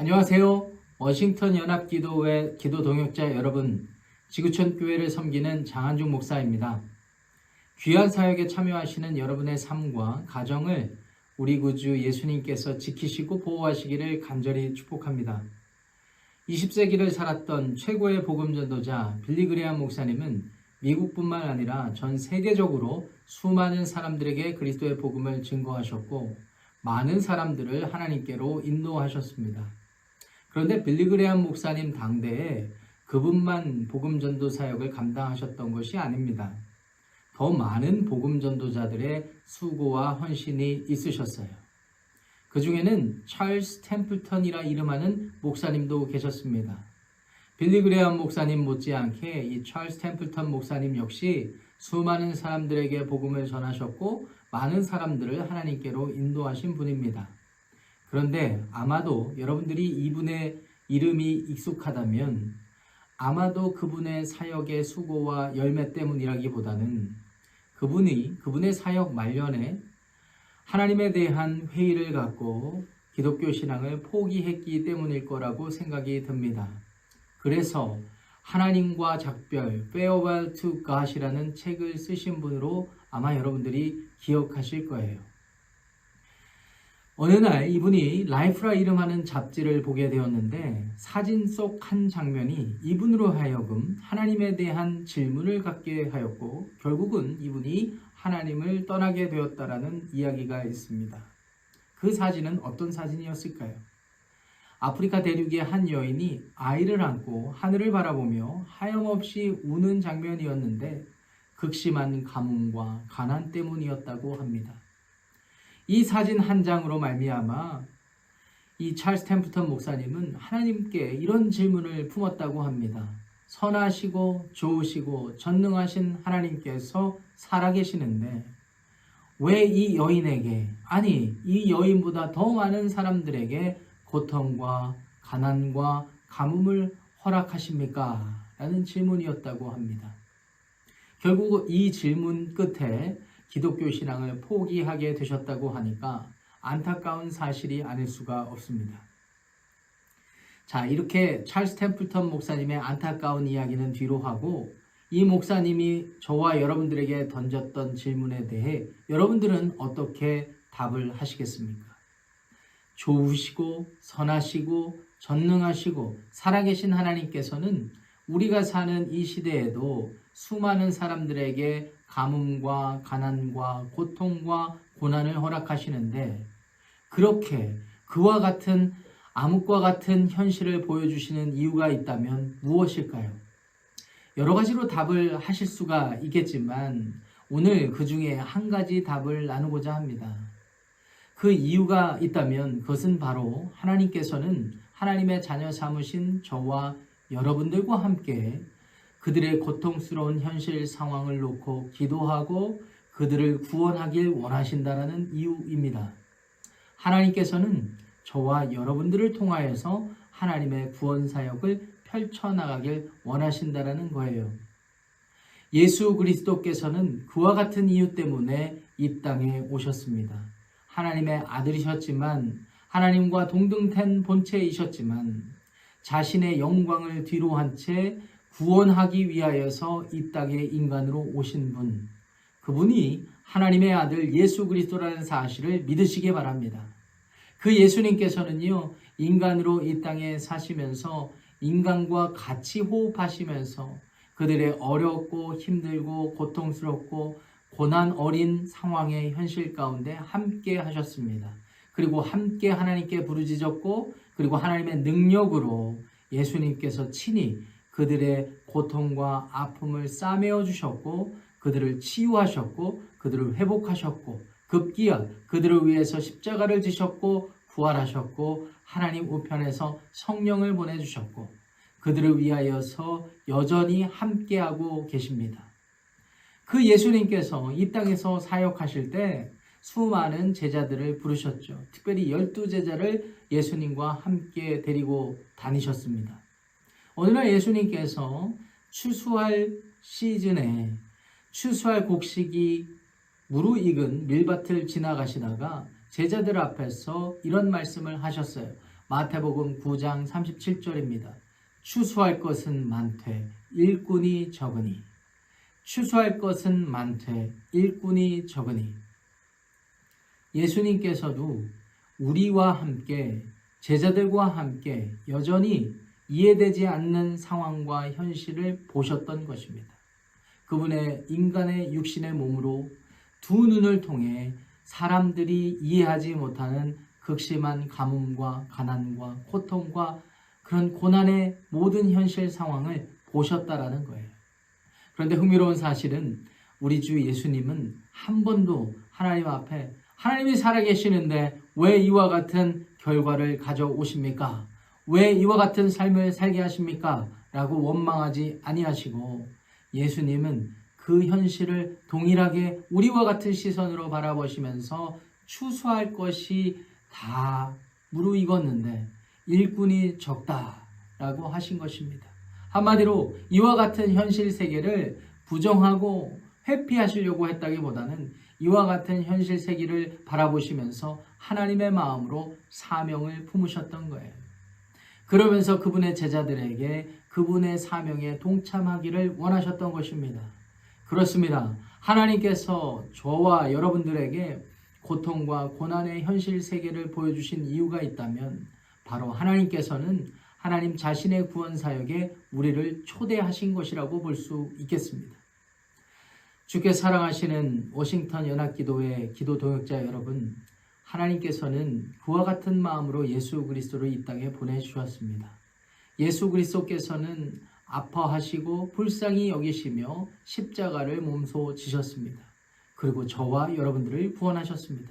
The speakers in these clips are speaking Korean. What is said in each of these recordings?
안녕하세요. 워싱턴 연합기도회 기도 동역자 여러분, 지구촌 교회를 섬기는 장한중 목사입니다. 귀한 사역에 참여하시는 여러분의 삶과 가정을 우리 구주 예수님께서 지키시고 보호하시기를 간절히 축복합니다. 20세기를 살았던 최고의 복음 전도자 빌리 그레이엄 목사님은 미국뿐만 아니라 전 세계적으로 수많은 사람들에게 그리스도의 복음을 증거하셨고 많은 사람들을 하나님께로 인도하셨습니다. 그런데 빌리 그레이엄 목사님 당대에 그분만 복음 전도 사역을 감당하셨던 것이 아닙니다. 더 많은 복음 전도자들의 수고와 헌신이 있으셨어요. 그 중에는 찰스 템플턴이라 이름하는 목사님도 계셨습니다. 빌리 그레이엄 목사님 못지않게 이 찰스 템플턴 목사님 역시 수많은 사람들에게 복음을 전하셨고 많은 사람들을 하나님께로 인도하신 분입니다. 그런데 아마도 여러분들이 이분의 이름이 익숙하다면 아마도 그분의 사역의 수고와 열매 때문이라기보다는 그분의 사역 말년에 하나님에 대한 회의를 갖고 기독교 신앙을 포기했기 때문일 거라고 생각이 듭니다. 그래서 하나님과 작별, Farewell to God이라는 책을 쓰신 분으로 아마 여러분들이 기억하실 거예요. 어느 날 이분이 라이프라 이름하는 잡지를 보게 되었는데 사진 속 한 장면이 이분으로 하여금 하나님에 대한 질문을 갖게 하였고 결국은 이분이 하나님을 떠나게 되었다라는 이야기가 있습니다. 그 사진은 어떤 사진이었을까요? 아프리카 대륙의 한 여인이 아이를 안고 하늘을 바라보며 하염없이 우는 장면이었는데 극심한 가뭄과 가난 때문이었다고 합니다. 이 사진 한 장으로 말미암아 이 찰스 템플턴 목사님은 하나님께 이런 질문을 품었다고 합니다. 선하시고 좋으시고 전능하신 하나님께서 살아계시는데 왜 이 여인에게, 아니 이 여인보다 더 많은 사람들에게 고통과 가난과 가뭄을 허락하십니까? 라는 질문이었다고 합니다. 결국 이 질문 끝에 기독교 신앙을 포기하게 되셨다고 하니까 안타까운 사실이 아닐 수가 없습니다. 자, 이렇게 찰스 템플턴 목사님의 안타까운 이야기는 뒤로 하고 이 목사님이 저와 여러분들에게 던졌던 질문에 대해 여러분들은 어떻게 답을 하시겠습니까? 좋으시고 선하시고 전능하시고 살아계신 하나님께서는 우리가 사는 이 시대에도 수많은 사람들에게 가뭄과 가난과 고통과 고난을 허락하시는데 그렇게 그와 같은 암흑과 같은 현실을 보여주시는 이유가 있다면 무엇일까요? 여러 가지로 답을 하실 수가 있겠지만 오늘 그 중에 한 가지 답을 나누고자 합니다. 그 이유가 있다면 그것은 바로 하나님께서는 하나님의 자녀 삼으신 저와 여러분들과 함께 그들의 고통스러운 현실 상황을 놓고 기도하고 그들을 구원하길 원하신다라는 이유입니다. 하나님께서는 저와 여러분들을 통하여서 하나님의 구원 사역을 펼쳐나가길 원하신다라는 거예요. 예수 그리스도께서는 그와 같은 이유 때문에 이 땅에 오셨습니다. 하나님의 아들이셨지만 하나님과 동등된 본체이셨지만 자신의 영광을 뒤로한 채 구원하기 위하여서 이 땅에 인간으로 오신 분, 그분이 하나님의 아들 예수 그리스도라는 사실을 믿으시기 바랍니다. 그 예수님께서는요, 인간으로 이 땅에 사시면서 인간과 같이 호흡하시면서 그들의 어렵고 힘들고 고통스럽고 고난 어린 상황의 현실 가운데 함께 하셨습니다. 그리고 함께 하나님께 부르짖었고 그리고 하나님의 능력으로 예수님께서 친히 그들의 고통과 아픔을 싸매어 주셨고 그들을 치유하셨고 그들을 회복하셨고 급기야 그들을 위해서 십자가를 지셨고 부활하셨고 하나님 우편에서 성령을 보내주셨고 그들을 위하여서 여전히 함께하고 계십니다. 그 예수님께서 이 땅에서 사역하실 때 수많은 제자들을 부르셨죠. 특별히 12제자를 예수님과 함께 데리고 다니셨습니다. 어느 날 예수님께서 추수할 시즌에 추수할 곡식이 무르익은 밀밭을 지나가시다가 제자들 앞에서 이런 말씀을 하셨어요. 마태복음 9장 37절입니다. 추수할 것은 많되 일꾼이 적으니. 추수할 것은 많되 일꾼이 적으니. 예수님께서도 우리와 함께, 제자들과 함께 여전히 이해되지 않는 상황과 현실을 보셨던 것입니다. 그분의 인간의 육신의 몸으로 두 눈을 통해 사람들이 이해하지 못하는 극심한 가뭄과 가난과 고통과 그런 고난의 모든 현실 상황을 보셨다라는 거예요. 그런데 흥미로운 사실은 우리 주 예수님은 한 번도 하나님 앞에 하나님이 살아계시는데 왜 이와 같은 결과를 가져오십니까? 왜 이와 같은 삶을 살게 하십니까? 라고 원망하지 아니하시고 예수님은 그 현실을 동일하게 우리와 같은 시선으로 바라보시면서 추수할 것이 다 무르익었는데 일꾼이 적다라고 하신 것입니다. 한마디로 이와 같은 현실 세계를 부정하고 회피하시려고 했다기보다는 이와 같은 현실 세계를 바라보시면서 하나님의 마음으로 사명을 품으셨던 거예요. 그러면서 그분의 제자들에게 그분의 사명에 동참하기를 원하셨던 것입니다. 그렇습니다. 하나님께서 저와 여러분들에게 고통과 고난의 현실 세계를 보여주신 이유가 있다면 바로 하나님께서는 하나님 자신의 구원 사역에 우리를 초대하신 것이라고 볼 수 있겠습니다. 주께 사랑하시는 워싱턴 연합기도회 기도 동역자 여러분, 하나님께서는 그와 같은 마음으로 예수 그리스도를 이 땅에 보내주셨습니다. 예수 그리스도께서는 아파하시고 불쌍히 여기시며 십자가를 몸소 지셨습니다. 그리고 저와 여러분들을 구원하셨습니다.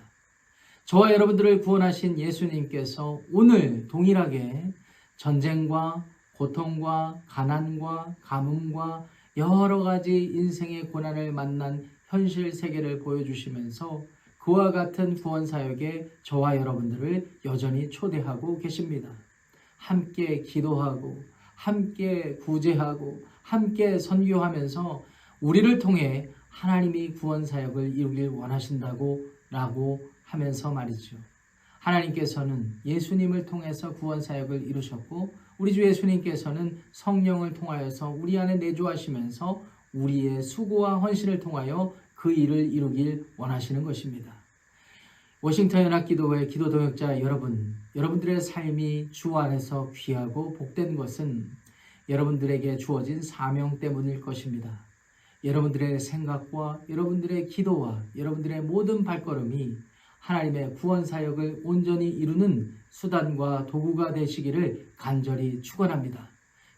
저와 여러분들을 구원하신 예수님께서 오늘 동일하게 전쟁과 고통과 가난과 가뭄과 여러 가지 인생의 고난을 만난 현실 세계를 보여주시면서 그와 같은 구원 사역에 저와 여러분들을 여전히 초대하고 계십니다. 함께 기도하고 함께 구제하고 함께 선교하면서 우리를 통해 하나님이 구원 사역을 이루길 원하신다고 라고 하면서 말이죠. 하나님께서는 예수님을 통해서 구원 사역을 이루셨고 우리 주 예수님께서는 성령을 통하여서 우리 안에 내주하시면서 우리의 수고와 헌신을 통하여 그 일을 이루길 원하시는 것입니다. 워싱턴 연합기도회 기도 동역자 여러분, 여러분들의 삶이 주 안에서 귀하고 복된 것은 여러분들에게 주어진 사명 때문일 것입니다. 여러분들의 생각과 여러분들의 기도와 여러분들의 모든 발걸음이 하나님의 구원 사역을 온전히 이루는 수단과 도구가 되시기를 간절히 축원합니다.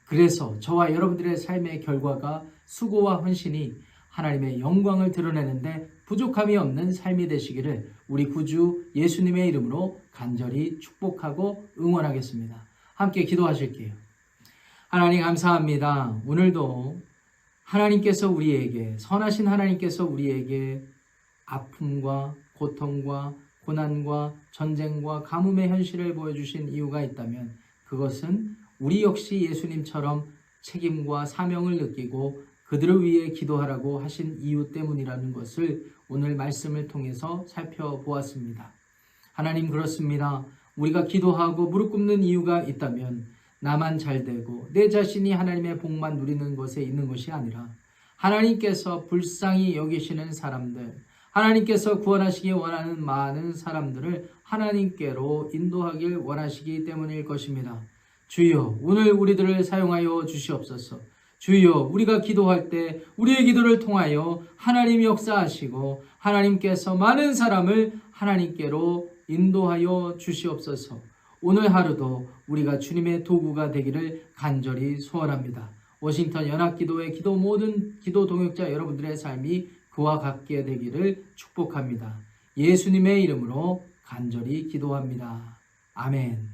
그래서 저와 여러분들의 삶의 결과가 수고와 헌신이 하나님의 영광을 드러내는데 부족함이 없는 삶이 되시기를 우리 구주 예수님의 이름으로 간절히 축복하고 응원하겠습니다. 함께 기도하실게요. 하나님 감사합니다. 오늘도 하나님께서 우리에게, 선하신 하나님께서 우리에게 아픔과 고통과 고난과 전쟁과 가뭄의 현실을 보여주신 이유가 있다면 그것은 우리 역시 예수님처럼 책임과 사명을 느끼고 그들을 위해 기도하라고 하신 이유 때문이라는 것을 오늘 말씀을 통해서 살펴보았습니다. 하나님 그렇습니다. 우리가 기도하고 무릎 꿇는 이유가 있다면 나만 잘되고 내 자신이 하나님의 복만 누리는 것에 있는 것이 아니라 하나님께서 불쌍히 여기시는 사람들, 하나님께서 구원하시기 원하는 많은 사람들을 하나님께로 인도하길 원하시기 때문일 것입니다. 주여, 오늘 우리들을 사용하여 주시옵소서. 주여, 우리가 기도할 때 우리의 기도를 통하여 하나님이 역사하시고 하나님께서 많은 사람을 하나님께로 인도하여 주시옵소서. 오늘 하루도 우리가 주님의 도구가 되기를 간절히 소원합니다. 워싱턴 연합기도회 기도 모든 기도 동역자 여러분들의 삶이 그와 같게 되기를 축복합니다. 예수님의 이름으로 간절히 기도합니다. 아멘.